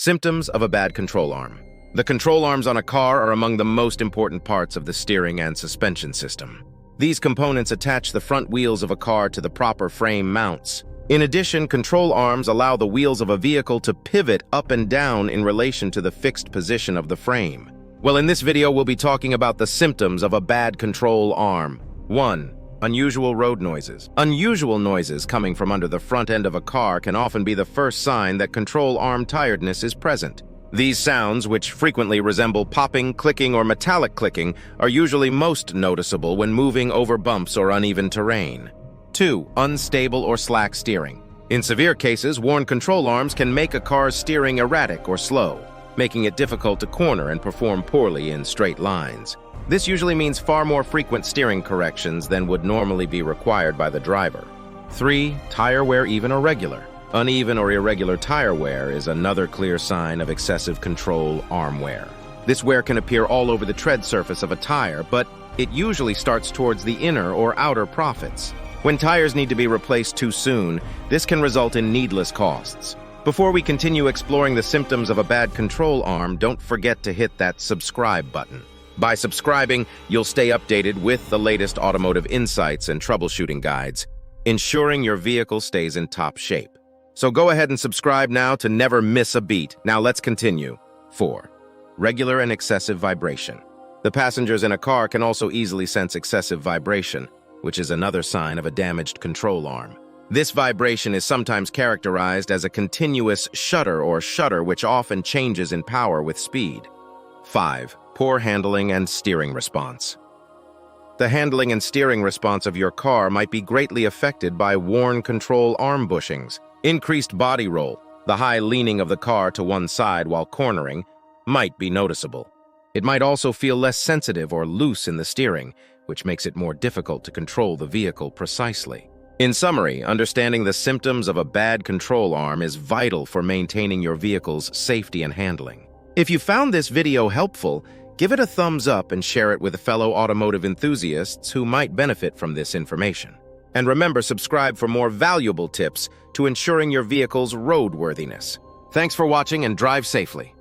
Symptoms of a bad control arm. The control arms on a car are among the most important parts of the steering and suspension system. These components attach the front wheels of a car to the proper frame mounts. In addition, control arms allow the wheels of a vehicle to pivot up and down in relation to the fixed position of the frame. Well, in this video, we'll be talking about the symptoms of a bad control arm. 1. Unusual road noises. Unusual noises coming from under the front end of a car can often be the first sign that control arm tiredness is present. These sounds, which frequently resemble popping, clicking, or metallic clicking, are usually most noticeable when moving over bumps or uneven terrain. 2. Unstable or slack steering. In severe cases, worn control arms can make a car's steering erratic or slow, making it difficult to corner and perform poorly in straight lines. This usually means far more frequent steering corrections than would normally be required by the driver. 3. Tire wear even or regular. Uneven or irregular tire wear is another clear sign of excessive control arm wear. This wear can appear all over the tread surface of a tire, but it usually starts towards the inner or outer proffets. When tires need to be replaced too soon, this can result in needless costs. Before we continue exploring the symptoms of a bad control arm, don't forget to hit that subscribe button. By subscribing, you'll stay updated with the latest automotive insights and troubleshooting guides, ensuring your vehicle stays in top shape. So go ahead and subscribe now to never miss a beat. Now let's continue. 4. Regular and excessive vibration. The passengers in a car can also easily sense excessive vibration, which is another sign of a damaged control arm. This vibration is sometimes characterized as a continuous shudder which often changes in power with speed. 5. Poor handling and steering response. The handling and steering response of your car might be greatly affected by worn control arm bushings. Increased body roll, the high leaning of the car to one side while cornering, might be noticeable. It might also feel less sensitive or loose in the steering, which makes it more difficult to control the vehicle precisely. In summary, understanding the symptoms of a bad control arm is vital for maintaining your vehicle's safety and handling. If you found this video helpful, give it a thumbs up and share it with fellow automotive enthusiasts who might benefit from this information. And remember, subscribe for more valuable tips to ensuring your vehicle's roadworthiness. Thanks for watching and drive safely.